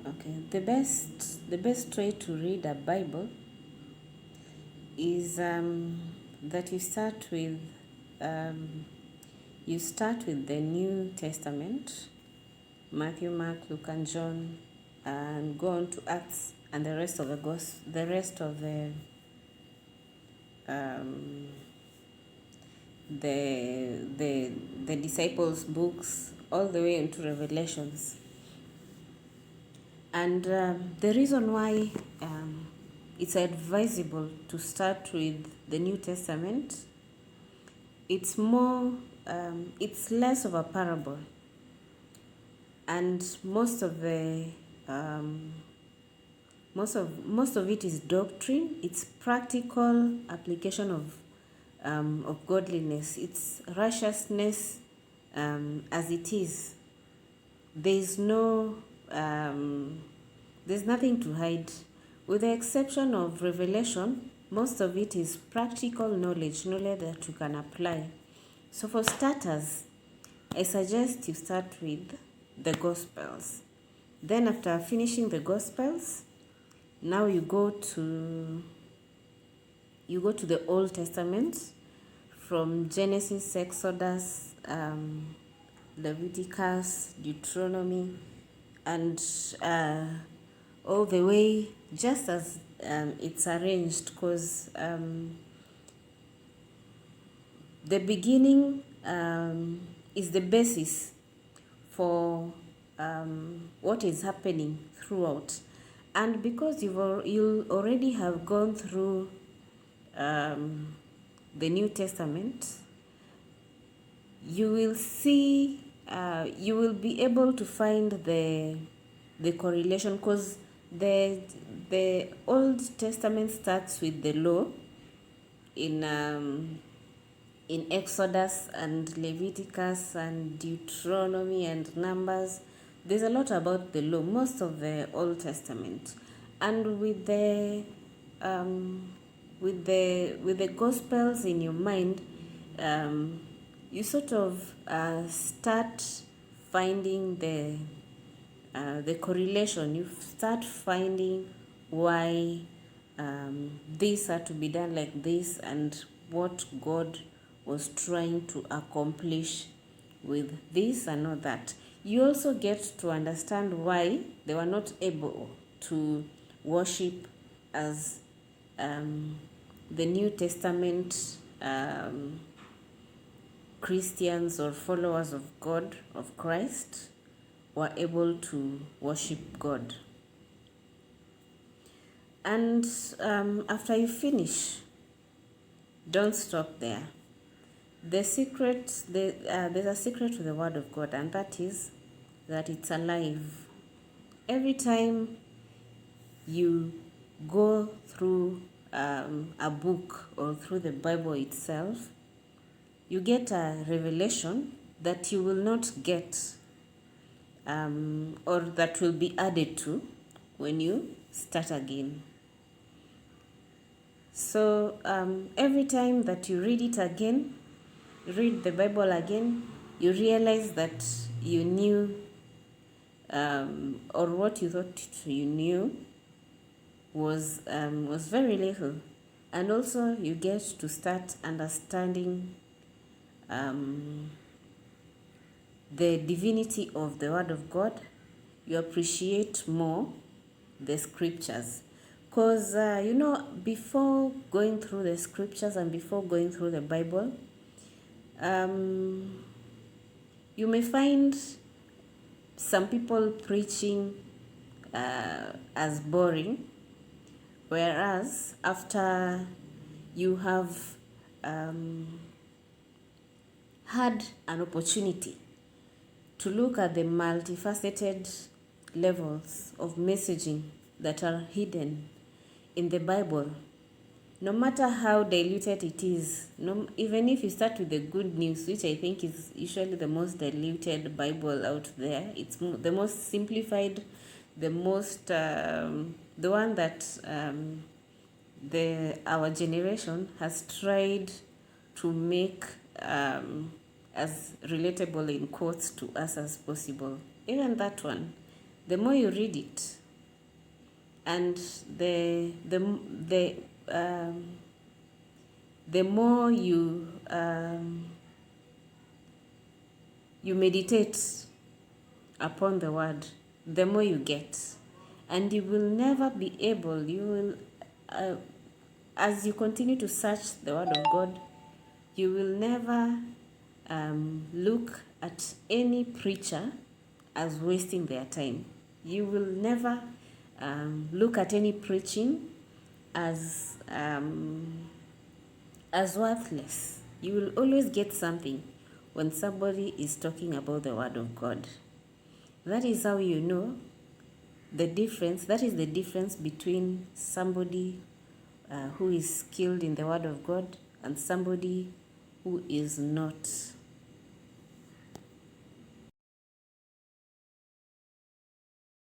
Okay, the best way to read a Bible is that um, you start with the New Testament, Matthew, Mark, Luke, and John, and go on to Acts and the rest of the rest of um, the disciples' books, all the way into Revelations. And the reason why it's advisable to start with the New Testament, it's less of a parable, and most of it is doctrine. It's practical application of godliness. It's righteousness as it is. There's no there's nothing to hide, with the exception of Revelation. Most of it is practical knowledge that you can apply. So for starters, I suggest you start with the Gospels. Then after finishing the Gospels, now you go to the Old Testament, from Genesis, Exodus, Leviticus, Deuteronomy, and all the way, just as it's arranged, because the beginning is the basis for what is happening throughout. And because you already have gone through the New Testament, you will see, you will be able to find the correlation, because the Old Testament starts with the law in Exodus and Leviticus and Deuteronomy and Numbers. There's a lot about the law, most of the Old Testament. And with the Gospels in your mind, you sort of start finding the correlation. You start finding why these are to be done like this, and what God was trying to accomplish with this and all that. You also get to understand why they were not able to worship as the New Testament Christians or followers of God, of Christ, were able to worship God. And after you finish, don't stop there. There's a secret to the Word of God, and that is that it's alive. Every time you go through a book or through the Bible itself, you get a revelation that you will not get or that will be added to when you start again. So every time that you read it again, read the Bible again, you realize that you knew or what you thought you knew was very little. And also you get to start understanding the divinity of the Word of God. You appreciate more the scriptures, because before going through the scriptures and before going through the Bible, you may find some people preaching as boring, whereas after you have had an opportunity to look at the multifaceted levels of messaging that are hidden in the Bible, no matter how diluted it is, even if you start with the good news, which I think is usually the most diluted Bible out there, it's the most simplified, the one that our generation has tried to make as relatable in quotes to us as possible. Even that one, the more you read it, and the more you meditate upon the word, the more you get, and you will never be able. You will, as you continue to search the word of God, you will never look at any preacher as wasting their time. You will never look at any preaching as worthless. You will always get something when somebody is talking about the word of God. That is how you know the difference. That is the difference between somebody who is skilled in the word of God and somebody who is not.